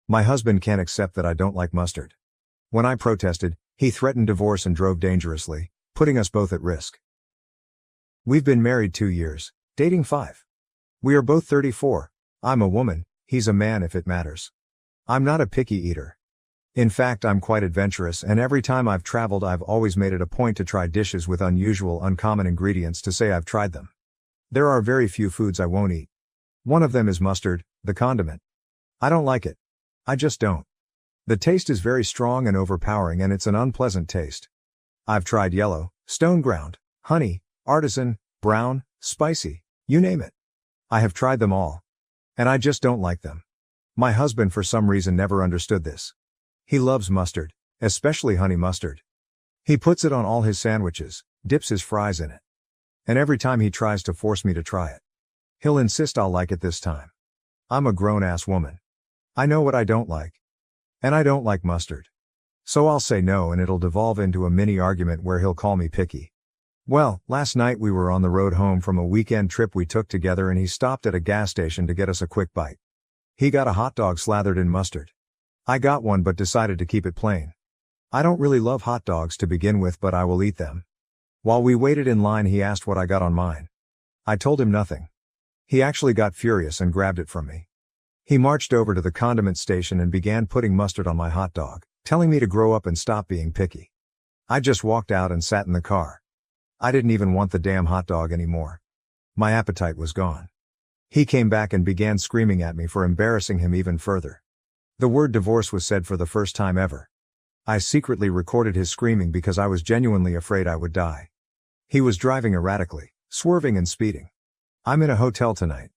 My husband can't accept that I don't like mustard. When I protested, he threatened divorce and drove dangerously, putting us both at risk. We've been married 2 years, dating 5. We are both 34. I'm a woman, he's a man if it matters. I'm not a picky eater. In fact, I'm quite adventurous, and every time I've traveled I've always made it a point to try dishes with unusual, uncommon ingredients to say I've tried them. There are very few foods I won't eat. One of them is mustard, the condiment. I don't like it. I just don't. The taste is very strong and overpowering, and it's an unpleasant taste. I've tried yellow, stone ground, honey, artisan, brown, spicy, you name it. I have tried them all. And I just don't like them. My husband for some reason never understood this. He loves mustard, especially honey mustard. He puts it on all his sandwiches, dips his fries in it. And every time he tries to force me to try it, he'll insist I'll like it this time. I'm a grown-ass woman. I know what I don't like. And I don't like mustard. So I'll say no, and it'll devolve into a mini argument where he'll call me picky. Well, last night we were on the road home from a weekend trip we took together, and he stopped at a gas station to get us a quick bite. He got a hot dog slathered in mustard. I got one but decided to keep it plain. I don't really love hot dogs to begin with, but I will eat them. While we waited in line, he asked what I got on mine. I told him nothing. He actually got furious and grabbed it from me. He marched over to the condiment station and began putting mustard on my hot dog, telling me to grow up and stop being picky. I just walked out and sat in the car. I didn't even want the damn hot dog anymore. My appetite was gone. He came back and began screaming at me for embarrassing him even further. The word divorce was said for the first time ever. I secretly recorded his screaming because I was genuinely afraid I would die. He was driving erratically, swerving and speeding. I'm in a hotel tonight.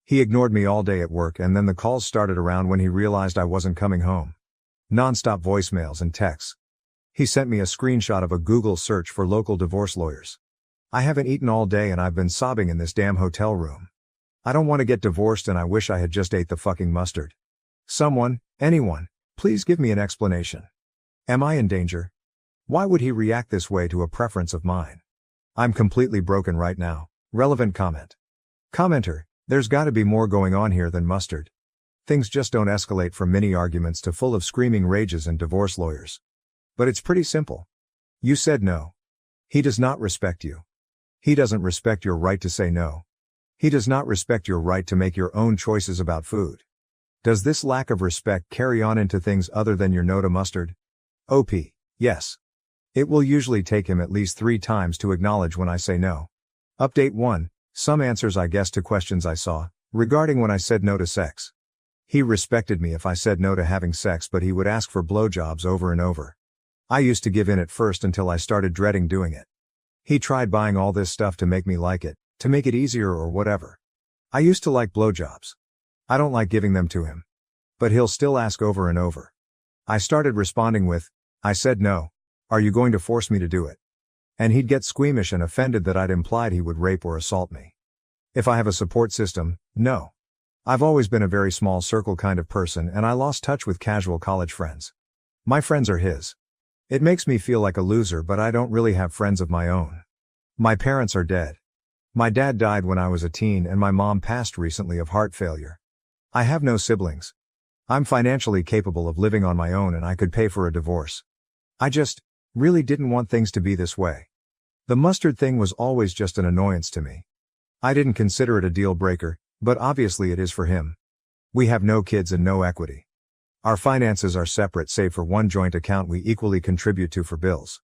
He ignored me all day at work, and then the calls started around when he realized I wasn't coming home. Non-stop voicemails and texts. He sent me a screenshot of a Google search for local divorce lawyers. I haven't eaten all day and I've been sobbing in this damn hotel room. I don't want to get divorced, and I wish I had just ate the fucking mustard. Someone, anyone, please give me an explanation. Am I in danger? Why would he react this way to a preference of mine? I'm completely broken right now. Relevant comment. Commenter, there's gotta be more going on here than mustard. Things just don't escalate from mini arguments to full of screaming rages and divorce lawyers. But it's pretty simple. You said no. He does not respect you. He doesn't respect your right to say no. He does not respect your right to make your own choices about food. Does this lack of respect carry on into things other than your no to mustard? OP, yes. It will usually take him at least 3 times to acknowledge when I say no. Update 1. Some answers I guess to questions I saw, regarding when I said no to sex. He respected me if I said no to having sex, but he would ask for blowjobs over and over. I used to give in at first until I started dreading doing it. He tried buying all this stuff to make me like it, to make it easier or whatever. I used to like blowjobs. I don't like giving them to him. But he'll still ask over and over. I started responding with, I said no. Are you going to force me to do it? And he'd get squeamish and offended that I'd implied he would rape or assault me. If I have a support system, no. I've always been a very small circle kind of person, and I lost touch with casual college friends. My friends are his. It makes me feel like a loser, but I don't really have friends of my own. My parents are dead. My dad died when I was a teen, and my mom passed recently of heart failure. I have no siblings. I'm financially capable of living on my own, and I could pay for a divorce. I just really didn't want things to be this way. The mustard thing was always just an annoyance to me. I didn't consider it a deal breaker, but obviously it is for him. We have no kids and no equity. Our finances are separate save for one joint account we equally contribute to for bills.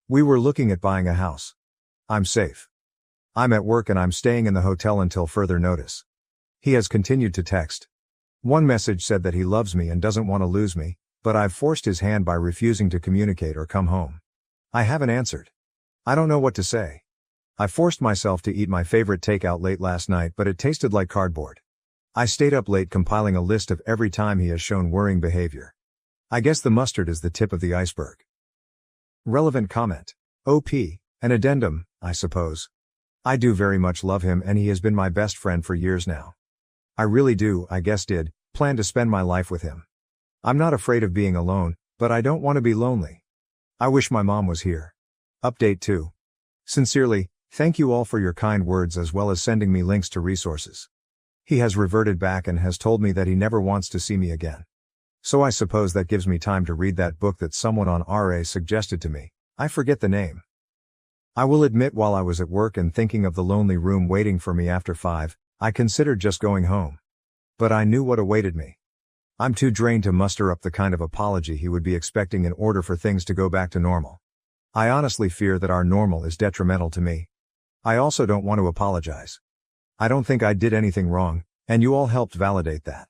We were looking at buying a house. I'm safe. I'm at work and I'm staying in the hotel until further notice. He has continued to text. One message said that he loves me and doesn't want to lose me, but I've forced his hand by refusing to communicate or come home. I haven't answered. I don't know what to say. I forced myself to eat my favorite takeout late last night, but it tasted like cardboard. I stayed up late compiling a list of every time he has shown worrying behavior. I guess the mustard is the tip of the iceberg. Relevant comment. OP, an addendum, I suppose. I do very much love him, and he has been my best friend for years now. I really do, plan to spend my life with him. I'm not afraid of being alone, but I don't want to be lonely. I wish my mom was here. Update 2. Sincerely, thank you all for your kind words as well as sending me links to resources. He has reverted back and has told me that he never wants to see me again. So I suppose that gives me time to read that book that someone on RA suggested to me. I forget the name. I will admit while I was at work and thinking of the lonely room waiting for me after 5, I considered just going home. But I knew what awaited me. I'm too drained to muster up the kind of apology he would be expecting in order for things to go back to normal. I honestly fear that our normal is detrimental to me. I also don't want to apologize. I don't think I did anything wrong, and you all helped validate that.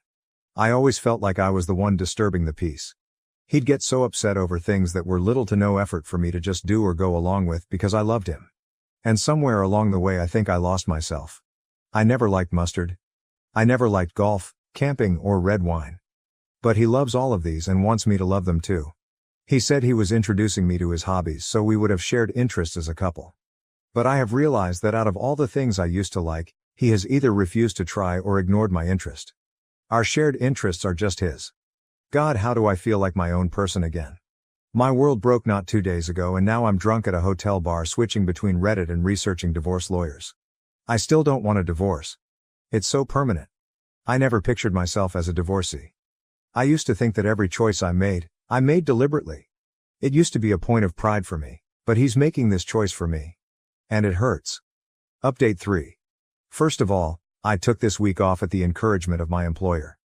I always felt like I was the one disturbing the peace. He'd get so upset over things that were little to no effort for me to just do or go along with because I loved him. And somewhere along the way I think I lost myself. I never liked mustard. I never liked golf, camping, or red wine. But he loves all of these and wants me to love them too. He said he was introducing me to his hobbies so we would have shared interests as a couple. But I have realized that out of all the things I used to like, he has either refused to try or ignored my interest. Our shared interests are just his. God, how do I feel like my own person again? My world broke not 2 days ago and now I'm drunk at a hotel bar switching between Reddit and researching divorce lawyers. I still don't want a divorce. It's so permanent. I never pictured myself as a divorcee. I used to think that every choice I made deliberately. It used to be a point of pride for me, but he's making this choice for me. And it hurts. Update 3. First of all, I took this week off at the encouragement of my employer.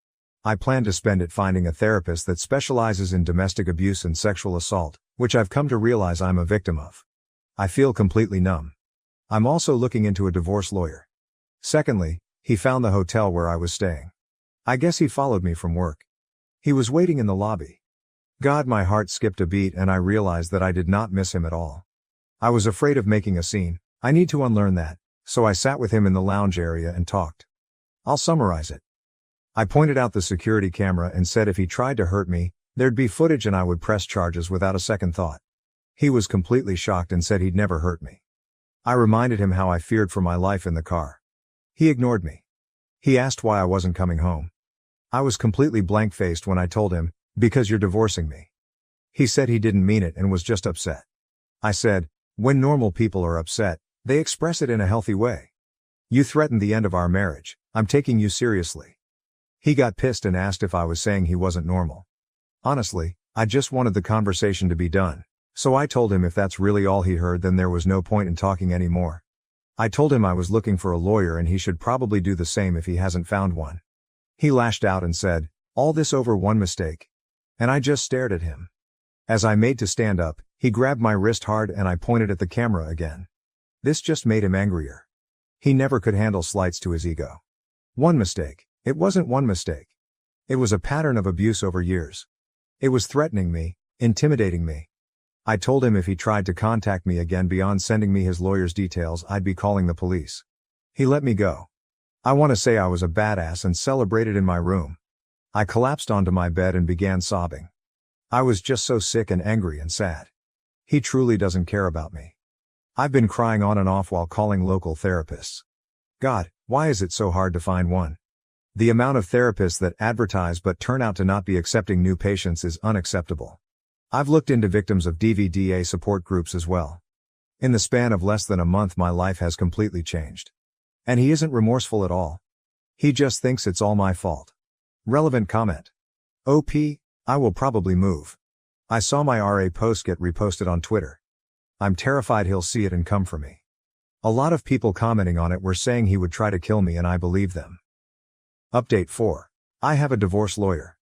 I plan to spend it finding a therapist that specializes in domestic abuse and sexual assault, which I've come to realize I'm a victim of. I feel completely numb. I'm also looking into a divorce lawyer. Secondly, he found the hotel where I was staying. I guess he followed me from work. He was waiting in the lobby. God, my heart skipped a beat and I realized that I did not miss him at all. I was afraid of making a scene. I need to unlearn that. So I sat with him in the lounge area and talked. I'll summarize it. I pointed out the security camera and said if he tried to hurt me, there'd be footage and I would press charges without a second thought. He was completely shocked and said he'd never hurt me. I reminded him how I feared for my life in the car. He ignored me. He asked why I wasn't coming home. I was completely blank-faced when I told him, because you're divorcing me. He said he didn't mean it and was just upset. I said, when normal people are upset, they express it in a healthy way. You threatened the end of our marriage. I'm taking you seriously. He got pissed and asked if I was saying he wasn't normal. Honestly, I just wanted the conversation to be done. So I told him if that's really all he heard then there was no point in talking anymore. I told him I was looking for a lawyer and he should probably do the same if he hasn't found one. He lashed out and said, all this over one mistake. And I just stared at him. As I made to stand up, he grabbed my wrist hard and I pointed at the camera again. This just made him angrier. He never could handle slights to his ego. One mistake. It wasn't one mistake. It was a pattern of abuse over years. It was threatening me, intimidating me. I told him if he tried to contact me again beyond sending me his lawyer's details, I'd be calling the police. He let me go. I want to say I was a badass and celebrated in my room. I collapsed onto my bed and began sobbing. I was just so sick and angry and sad. He truly doesn't care about me. I've been crying on and off while calling local therapists. God, why is it so hard to find one? The amount of therapists that advertise but turn out to not be accepting new patients is unacceptable. I've looked into victims of DVDA support groups as well. In the span of less than a month my life has completely changed. And he isn't remorseful at all. He just thinks it's all my fault. Relevant comment. OP, I will probably move. I saw my RA post get reposted on Twitter. I'm terrified he'll see it and come for me. A lot of people commenting on it were saying he would try to kill me and I believe them. Update 4. I have a divorce lawyer.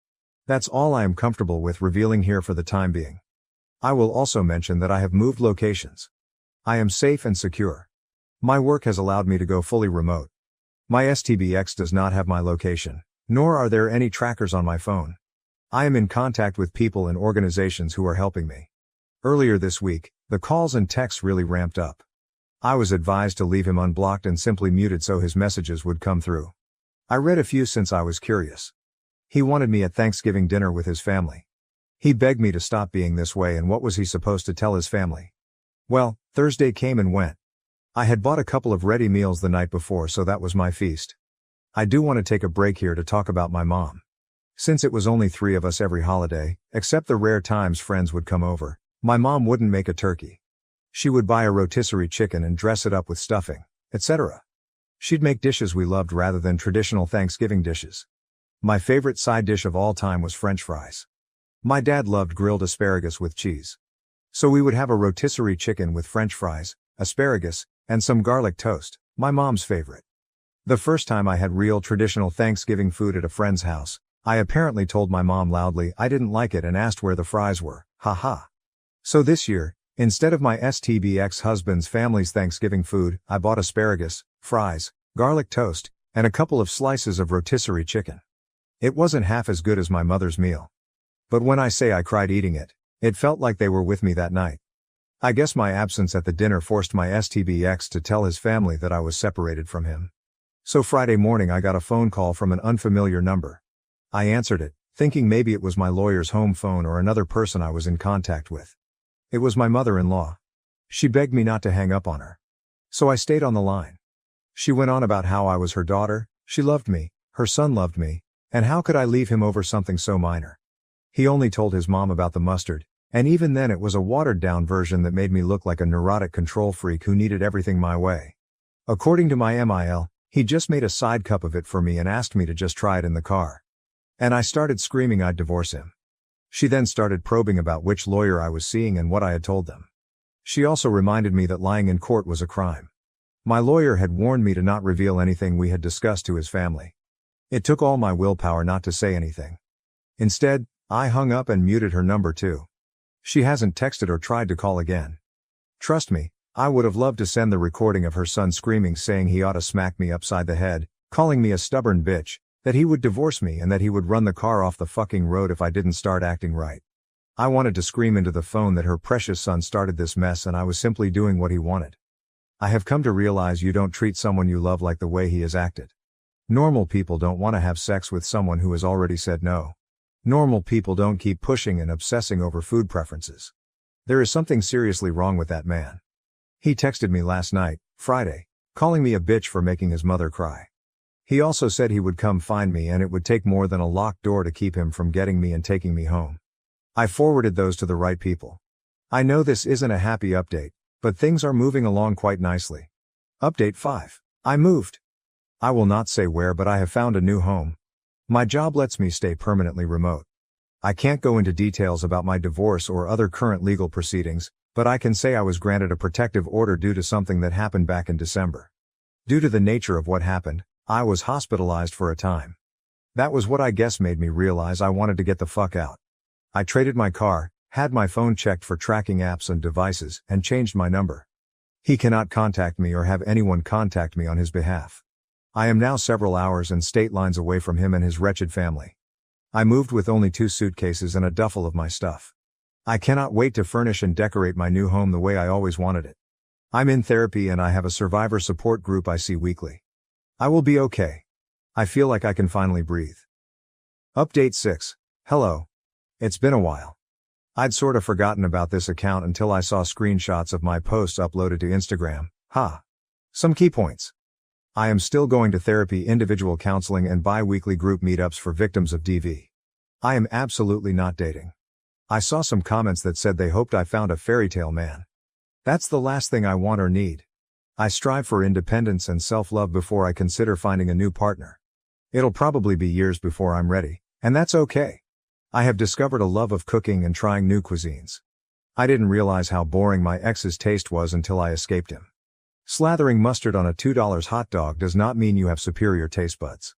That's all I am comfortable with revealing here for the time being. I will also mention that I have moved locations. I am safe and secure. My work has allowed me to go fully remote. My STBX does not have my location, nor are there any trackers on my phone. I am in contact with people and organizations who are helping me. Earlier this week, the calls and texts really ramped up. I was advised to leave him unblocked and simply muted so his messages would come through. I read a few since I was curious. He wanted me at Thanksgiving dinner with his family. He begged me to stop being this way and what was he supposed to tell his family? Well, Thursday came and went. I had bought a couple of ready meals the night before so that was my feast. I do want to take a break here to talk about my mom. Since it was only 3 of us every holiday, except the rare times friends would come over, my mom wouldn't make a turkey. She would buy a rotisserie chicken and dress it up with stuffing, etc. She'd make dishes we loved rather than traditional Thanksgiving dishes. My favorite side dish of all time was French fries. My dad loved grilled asparagus with cheese. So we would have a rotisserie chicken with French fries, asparagus, and some garlic toast, my mom's favorite. The first time I had real traditional Thanksgiving food at a friend's house, I apparently told my mom loudly I didn't like it and asked where the fries were, haha. So this year, instead of my STB ex-husband's family's Thanksgiving food, I bought asparagus, fries, garlic toast, and a couple of slices of rotisserie chicken. It wasn't half as good as my mother's meal. But when I say I cried eating it, it felt like they were with me that night. I guess my absence at the dinner forced my STB ex to tell his family that I was separated from him. So Friday morning I got a phone call from an unfamiliar number. I answered it, thinking maybe it was my lawyer's home phone or another person I was in contact with. It was my mother-in-law. She begged me not to hang up on her. So I stayed on the line. She went on about how I was her daughter, she loved me, her son loved me, and how could I leave him over something so minor? He only told his mom about the mustard, and even then it was a watered-down version that made me look like a neurotic control freak who needed everything my way. According to my MIL, he just made a side cup of it for me and asked me to just try it in the car. And I started screaming I'd divorce him. She then started probing about which lawyer I was seeing and what I had told them. She also reminded me that lying in court was a crime. My lawyer had warned me to not reveal anything we had discussed to his family. It took all my willpower not to say anything. Instead, I hung up and muted her number too. She hasn't texted or tried to call again. Trust me, I would have loved to send the recording of her son screaming saying he ought to smack me upside the head, calling me a stubborn bitch, that he would divorce me and that he would run the car off the fucking road if I didn't start acting right. I wanted to scream into the phone that her precious son started this mess and I was simply doing what he wanted. I have come to realize you don't treat someone you love like the way he has acted. Normal people don't want to have sex with someone who has already said no. Normal people don't keep pushing and obsessing over food preferences. There is something seriously wrong with that man. He texted me last night, Friday, calling me a bitch for making his mother cry. He also said he would come find me and it would take more than a locked door to keep him from getting me and taking me home. I forwarded those to the right people. I know this isn't a happy update, but things are moving along quite nicely. Update 5. I moved. I will not say where, but I have found a new home. My job lets me stay permanently remote. I can't go into details about my divorce or other current legal proceedings, but I can say I was granted a protective order due to something that happened back in December. Due to the nature of what happened, I was hospitalized for a time. That was what I guess made me realize I wanted to get the fuck out. I traded my car, had my phone checked for tracking apps and devices, and changed my number. He cannot contact me or have anyone contact me on his behalf. I am now several hours and state lines away from him and his wretched family. I moved with only 2 suitcases and a duffel of my stuff. I cannot wait to furnish and decorate my new home the way I always wanted it. I'm in therapy and I have a survivor support group I see weekly. I will be okay. I feel like I can finally breathe. Update 6. Hello. It's been a while. I'd sort of forgotten about this account until I saw screenshots of my posts uploaded to Instagram. Some key points. I am still going to therapy, individual counseling and bi-weekly group meetups for victims of DV. I am absolutely not dating. I saw some comments that said they hoped I found a fairy tale man. That's the last thing I want or need. I strive for independence and self-love before I consider finding a new partner. It'll probably be years before I'm ready, and that's okay. I have discovered a love of cooking and trying new cuisines. I didn't realize how boring my ex's taste was until I escaped him. Slathering mustard on a $2 hot dog does not mean you have superior taste buds.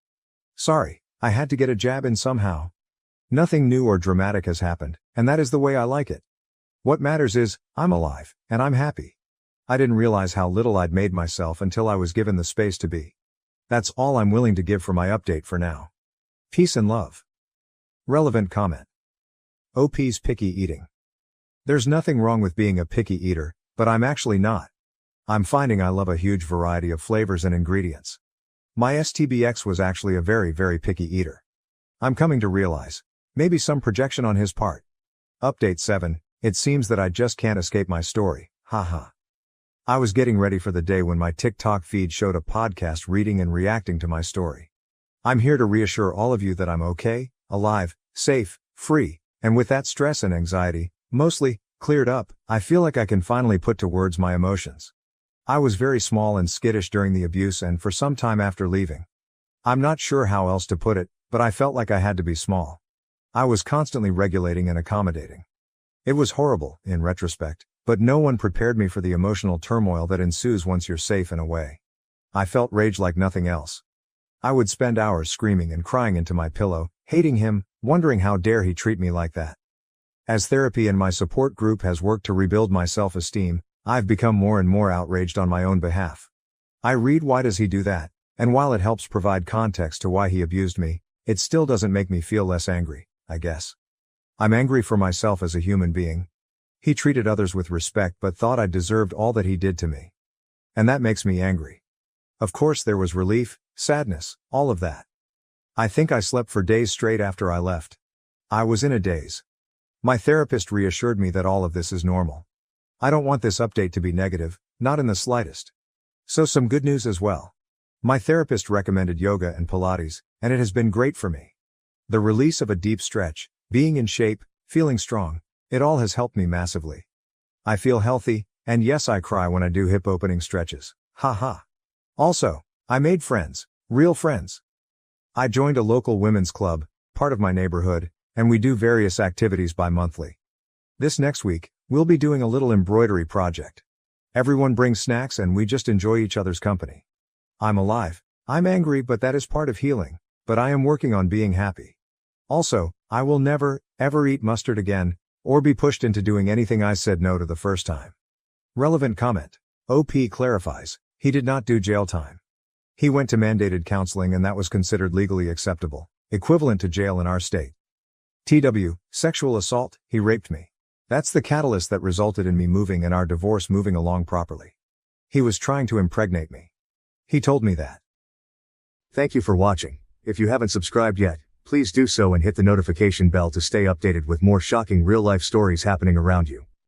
Sorry, I had to get a jab in somehow. Nothing new or dramatic has happened, and that is the way I like it. What matters is, I'm alive, and I'm happy. I didn't realize how little I'd made myself until I was given the space to be. That's all I'm willing to give for my update for now. Peace and love. Relevant comment. OP's picky eating. There's nothing wrong with being a picky eater, but I'm actually not. I'm finding I love a huge variety of flavors and ingredients. My STBX was actually a very, very picky eater. I'm coming to realize. Maybe some projection on his part. Update 7, it seems that I just can't escape my story, haha. I was getting ready for the day when my TikTok feed showed a podcast reading and reacting to my story. I'm here to reassure all of you that I'm okay, alive, safe, free, and with that stress and anxiety, mostly, cleared up, I feel like I can finally put to words my emotions. I was very small and skittish during the abuse and for some time after leaving. I'm not sure how else to put it, But I felt like I had to be small. I was constantly regulating and accommodating. It was horrible, in retrospect, but no one prepared me for the emotional turmoil that ensues once you're safe and away. I felt rage like nothing else. I would spend hours screaming and crying into my pillow, hating him, wondering how dare he treat me like that. As therapy and my support group has worked to rebuild my self-esteem, I've become more and more outraged on my own behalf. I read why does he do that, and while it helps provide context to why he abused me, it still doesn't make me feel less angry, I guess. I'm angry for myself as a human being. He treated others with respect but thought I deserved all that he did to me. And that makes me angry. Of course there was relief, sadness, all of that. I think I slept for days straight after I left. I was in a daze. My therapist reassured me that all of this is normal. I don't want this update to be negative, not in the slightest. So some good news as well. My therapist recommended yoga and Pilates, and it has been great for me. The release of a deep stretch, being in shape, feeling strong, it all has helped me massively. I feel healthy, and yes, I cry when I do hip opening stretches. Haha. Also, I made friends, real friends. I joined a local women's club, part of my neighborhood, and we do various activities bi-monthly. This next week, we'll be doing a little embroidery project. Everyone brings snacks and we just enjoy each other's company. I'm alive. I'm angry, but that is part of healing, but I am working on being happy. Also, I will never, ever eat mustard again, or be pushed into doing anything I said no to the first time. Relevant comment. OP clarifies, he did not do jail time. He went to mandated counseling and that was considered legally acceptable, equivalent to jail in our state. TW, sexual assault, he raped me. That's the catalyst that resulted in me moving and our divorce moving along properly. He was trying to impregnate me. He told me that. Thank you for watching. If you haven't subscribed yet, please do so and hit the notification bell to stay updated with more shocking real-life stories happening around you.